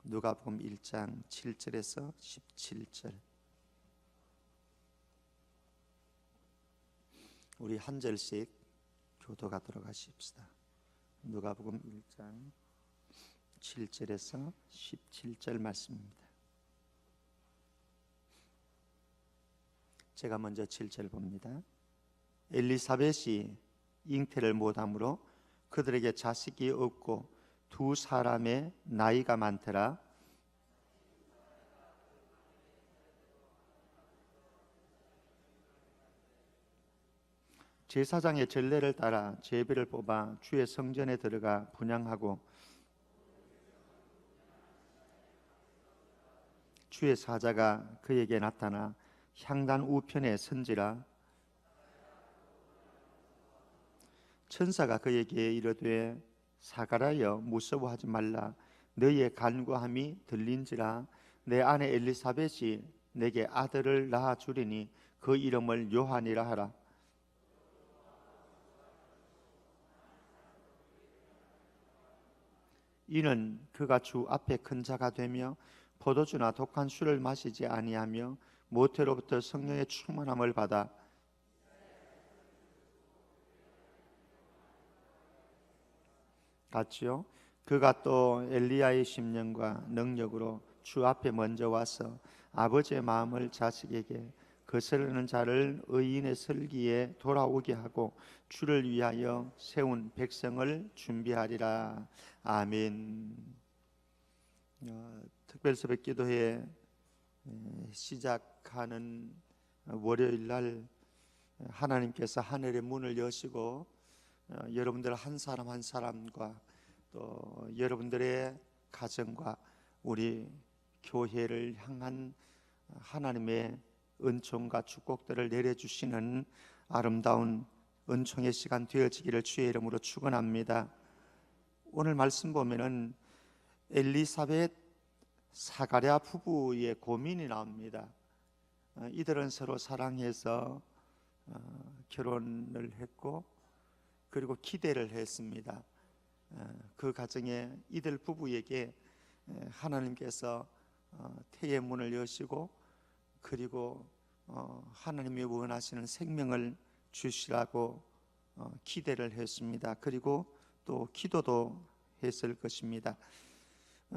누가복음 1장 7절에서 17절. 우리 한 절씩 교독하도록 하십시다. 누가복음 1장 7절에서 17절 말씀입니다. 제가 먼저 7절 봅니다. 엘리사벳이 잉태를 못하므로 그들에게 자식이 없고 두 사람의 나이가 많더라. 제사장의 전례를 따라 제비를 뽑아 주의 성전에 들어가 분향하고 주의 사자가 그에게 나타나 향단 우편에 선지라. 천사가 그에게 이르되 사가랴여 무서워하지 말라. 너희의 간구함이 들린지라. 내 아내 엘리사벳이 내게 아들을 낳아 주리니 그 이름을 요한이라 하라. 이는 그가 주 앞에 큰 자가 되며 포도주나 독한 술을 마시지 아니하며 모태로부터 성령의 충만함을 받아 갔지요. 그가 또 엘리야의 심령과 능력으로 주 앞에 먼저 와서 아버지의 마음을 자식에게 거스르는 자를 의인의 설기에 돌아오게 하고 주를 위하여 세운 백성을 준비하리라. 아멘. 특별새벽 기도회 시작하는 월요일 날 하나님께서 하늘의 문을 여시고 여러분들 한 사람 한 사람과 또 여러분들의 가정과 우리 교회를 향한 하나님의 은총과 축복들을 내려주시는 아름다운 은총의 시간 되어지기를 주의 이름으로 축원합니다. 오늘 말씀 보면은 엘리사벳 사가랴 부부의 고민이 나옵니다. 이들은 서로 사랑해서 결혼을 했고 그리고 기대를 했습니다. 그 가정에 이들 부부에게 하나님께서 태의 문을 여시고 그리고 하나님이 원하시는 생명을 주시라고 기대를 했습니다. 그리고 또 기도도 했을 것입니다.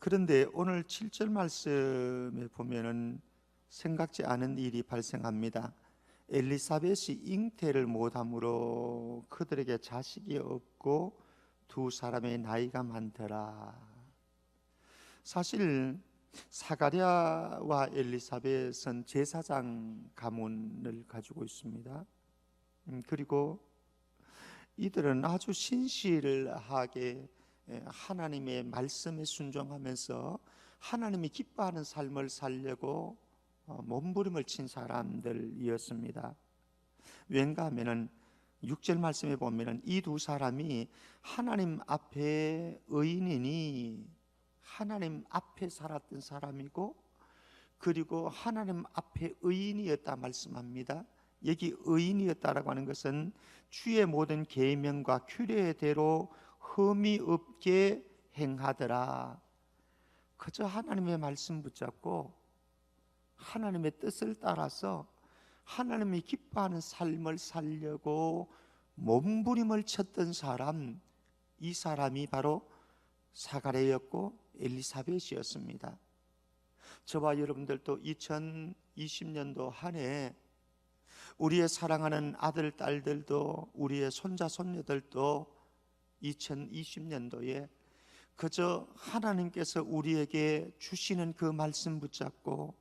그런데 오늘 7절 말씀에 보면은 생각지 않은 일이 발생합니다. 엘리사벳이 잉태를 못함으로 그들에게 자식이 없고 두 사람의 나이가 많더라. 사실 사가랴와 엘리사벳은 제사장 가문을 가지고 있습니다. 그리고 이들은 아주 신실하게 하나님의 말씀에 순종하면서 하나님이 기뻐하는 삶을 살려고 몸부림을 친 사람들이었습니다. 왠가 하면은 6절 말씀에 보면은 이 두 사람이 하나님 앞에 의인이니 하나님 앞에 살았던 사람이고 그리고 하나님 앞에 의인이었다 말씀합니다. 여기 의인이었다라고 하는 것은 주의 모든 계명과 규례대로 흠이 없게 행하더라. 그저 하나님의 말씀 붙잡고 하나님의 뜻을 따라서 하나님이 기뻐하는 삶을 살려고 몸부림을 쳤던 사람, 이 사람이 바로 사가랴였고 엘리사벳이었습니다. 저와 여러분들도 2020년도 한 해 우리의 사랑하는 아들, 딸들도 우리의 손자, 손녀들도 2020년도에 그저 하나님께서 우리에게 주시는 그 말씀 붙잡고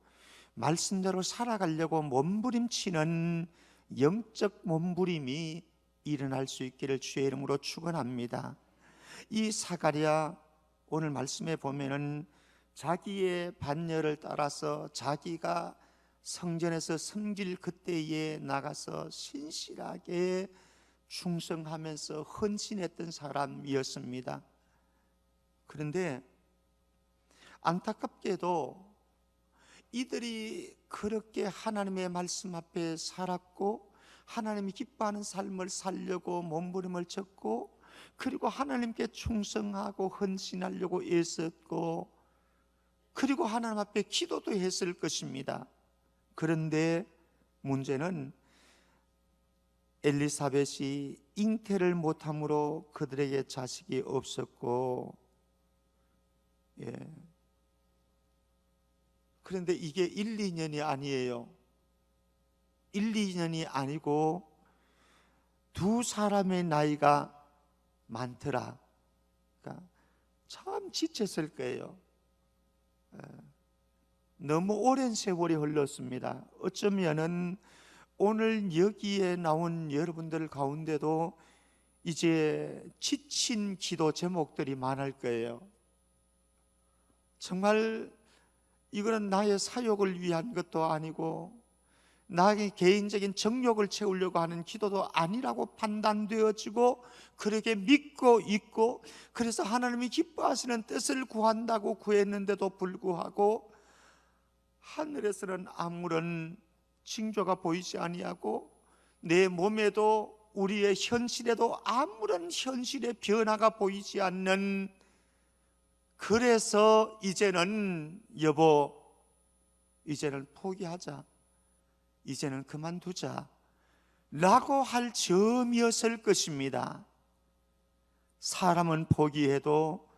말씀대로 살아가려고 몸부림치는 영적 몸부림이 일어날 수 있기를 주의 이름으로 축원합니다. 이 사가랴 오늘 말씀에 보면은 자기의 반열을 따라서 자기가 성전에서 성질 그때에 나가서 신실하게 충성하면서 헌신했던 사람이었습니다. 그런데 안타깝게도 이들이 그렇게 하나님의 말씀 앞에 살았고 하나님이 기뻐하는 삶을 살려고 몸부림을 쳤고 그리고 하나님께 충성하고 헌신하려고 애썼고 그리고 하나님 앞에 기도도 했을 것입니다. 그런데 문제는 엘리사벳이 잉태를 못함으로 그들에게 자식이 없었고, 그런데 이게 1, 2년이 아니에요. 1, 2년이 아니고 두 사람의 나이가 많더라. 그러니까 참 지쳤을 거예요. 너무 오랜 세월이 흘렀습니다. 어쩌면은 오늘 여기에 나온 여러분들 가운데도 이제 지친 기도 제목들이 많을 거예요. 정말 이거는 나의 사욕을 위한 것도 아니고 나의 개인적인 정욕을 채우려고 하는 기도도 아니라고 판단되어지고 그렇게 믿고 있고, 그래서 하나님이 기뻐하시는 뜻을 구한다고 구했는데도 불구하고 하늘에서는 아무런 징조가 보이지 아니하고 내 몸에도 우리의 현실에도 아무런 현실의 변화가 보이지 않는, 그래서 이제는 여보, 이제는 포기하자, 이제는 그만두자 라고 할 즈음이었을 것입니다. 사람은 포기해도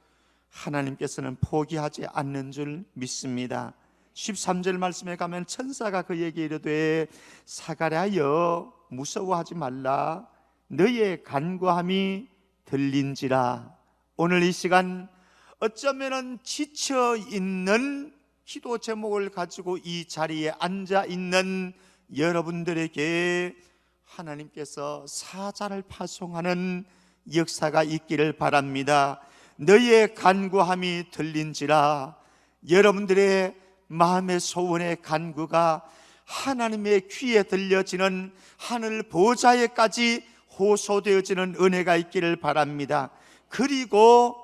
하나님께서는 포기하지 않는 줄 믿습니다. 13절 말씀에 가면 천사가 그에게 이르되 사가랴여 무서워하지 말라, 너의 간구함이 들린지라. 오늘 이 시간 어쩌면은 지쳐있는 기도 제목을 가지고 이 자리에 앉아있는 여러분들에게 하나님께서 사자를 파송하는 역사가 있기를 바랍니다. 너의 간구함이 들린지라. 여러분들의 마음의 소원의 간구가 하나님의 귀에 들려지는 하늘 보좌에까지 호소되어지는 은혜가 있기를 바랍니다. 그리고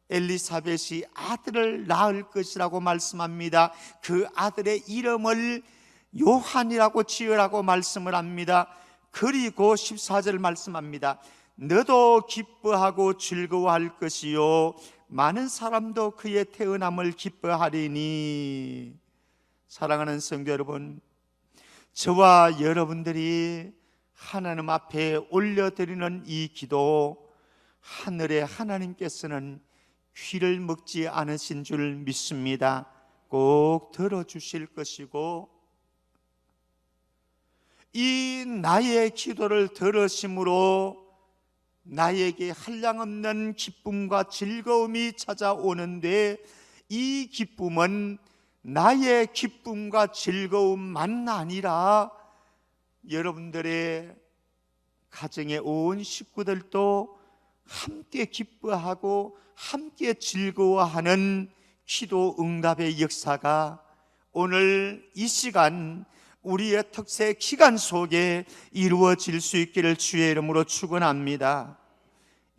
엘리사벳이 아들을 낳을 것이라고 말씀합니다. 그 아들의 이름을 요한이라고 지으라고 말씀을 합니다. 그리고 14절 말씀합니다. 너도 기뻐하고 즐거워할 것이요 많은 사람도 그의 태어남을 기뻐하리니. 사랑하는 성도 여러분, 저와 여러분들이 하나님 앞에 올려드리는 이 기도, 하늘의 하나님께서는 귀를 먹지 않으신 줄 믿습니다. 꼭 들어주실 것이고, 이 나의 기도를 들으심으로 나에게 한량없는 기쁨과 즐거움이 찾아오는데, 이 기쁨은 나의 기쁨과 즐거움만 아니라 여러분들의 가정의 온 식구들도 함께 기뻐하고 함께 즐거워하는 기도 응답의 역사가 오늘 이 시간 우리의 특세 기간 속에 이루어질 수 있기를 주의 이름으로 축원합니다.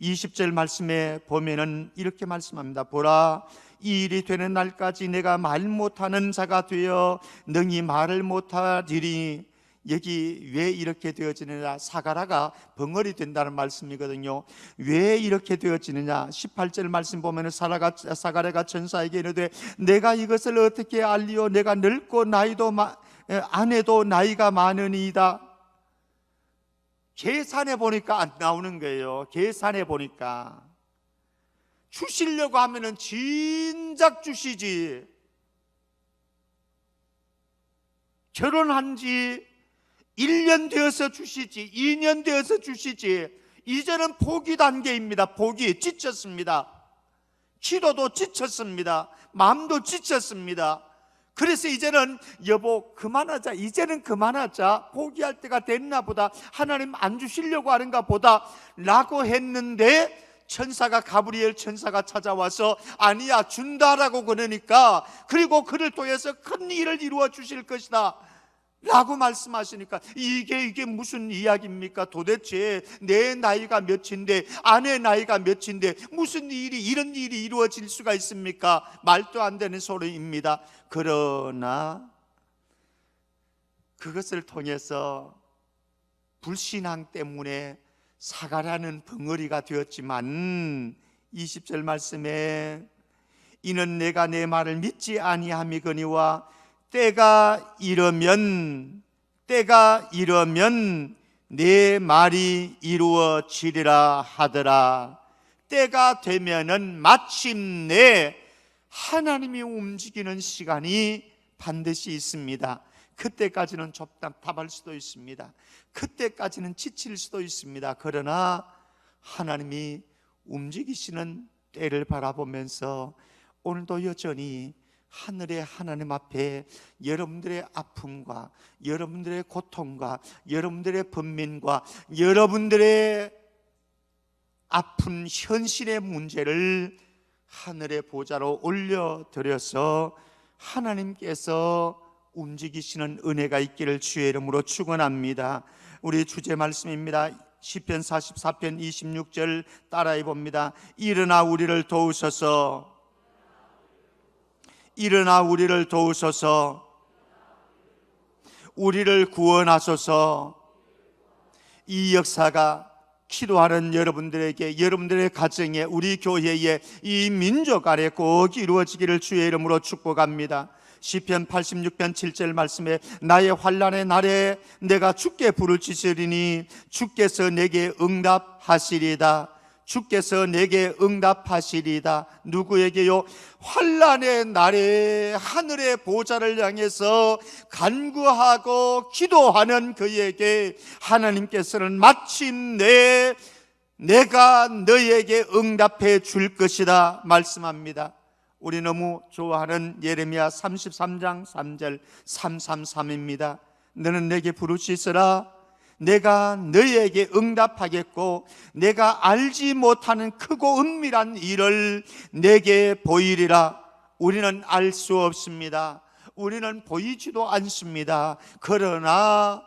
20절 말씀에 보면은 이렇게 말씀합니다. 보라, 이 일이 되는 날까지 내가 말 못하는 자가 되어 능히 말을 못하리니. 여기 왜 이렇게 되어지느냐, 사가라가 벙어리 된다는 말씀이거든요. 왜 이렇게 되어지느냐, 18절 말씀 보면 사가랴가 천사에게 이르되 내가 이것을 어떻게 알리오, 내가 늙고 아내도 나이가 많으니이다. 계산해 보니까 안 나오는 거예요. 계산해 보니까 주시려고 하면은 진작 주시지. 결혼한 지 1년 되어서 주시지, 2년 되어서 주시지. 이제는 포기 단계입니다. 포기. 지쳤습니다. 기도도 지쳤습니다. 마음도 지쳤습니다. 그래서 이제는 여보 그만하자, 이제는 그만하자, 포기할 때가 됐나 보다, 하나님 안 주시려고 하는가 보다 라고 했는데, 천사가 가브리엘 천사가 찾아와서 아니야 준다라고 그러니까, 그리고 그를 통해서 큰 일을 이루어 주실 것이다 라고 말씀하시니까 이게 무슨 이야기입니까? 도대체 내 나이가 몇인데 아내 나이가 몇인데 무슨 이런 일이 이루어질 수가 있습니까? 말도 안 되는 소리입니다. 그러나 그것을 통해서 불신앙 때문에 사가랴는 벙어리가 되었지만 20절 말씀에 이는 내가 내 말을 믿지 아니함이거니와 때가 이르면 내 말이 이루어지리라 하더라. 때가 되면은 마침내 하나님이 움직이는 시간이 반드시 있습니다. 그때까지는 답답할 수도 있습니다. 그때까지는 지칠 수도 있습니다. 그러나 하나님이 움직이시는 때를 바라보면서 오늘도 여전히 하늘의 하나님 앞에 여러분들의 아픔과 여러분들의 고통과 여러분들의 번민과 여러분들의 아픈 현실의 문제를 하늘의 보좌로 올려드려서 하나님께서 움직이시는 은혜가 있기를 주의 이름으로 축원합니다. 우리 주제 말씀입니다. 시편 44편 26절 따라해 봅니다. 일어나 우리를 도우소서. 일어나 우리를 도우소서. 우리를 구원하소서. 이 역사가 기도하는 여러분들에게, 여러분들의 가정에, 우리 교회에, 이 민족 아래 꼭 이루어지기를 주의 이름으로 축복합니다. 시편 86편 7절 말씀에 나의 환난의 날에 내가 주께 부르짖으리니 주께서 내게 응답하시리다. 주께서 내게 응답하시리다. 누구에게요? 환난의 날에 하늘의 보좌를 향해서 간구하고 기도하는 그에게 하나님께서는 마침내 내가 너에게 응답해 줄 것이다 말씀합니다. 우리 너무 좋아하는 예레미야 33장 3절 333입니다. 너는 내게 부르짖으라. 내가 너에게 응답하겠고 내가 알지 못하는 크고 은밀한 일을 내게 보이리라. 우리는 알 수 없습니다. 우리는 보이지도 않습니다. 그러나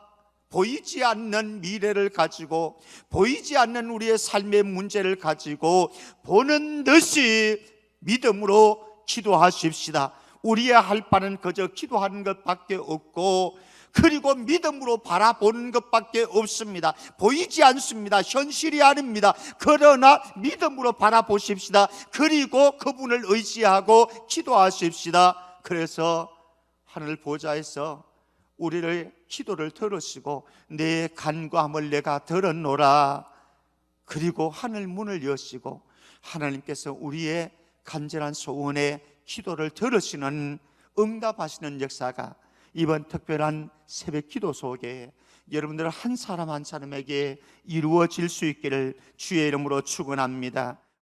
보이지 않는 미래를 가지고, 보이지 않는 우리의 삶의 문제를 가지고 보는 듯이 믿음으로 기도하십시다. 우리의 할 바는 그저 기도하는 것밖에 없고, 그리고 믿음으로 바라보는 것밖에 없습니다. 보이지 않습니다. 현실이 아닙니다. 그러나 믿음으로 바라보십시다. 그리고 그분을 의지하고 기도하십시다. 그래서 하늘 보좌에서 우리를 기도를 들으시고 내 간구함을 내가 들었노라. 그리고 하늘 문을 여시고 하나님께서 우리의 간절한 소원에 기도를 들으시는, 응답하시는 역사가 이번 특별한 새벽 기도 속에 여러분들 한 사람 한 사람에게 이루어질 수 있기를 주의 이름으로 축원합니다.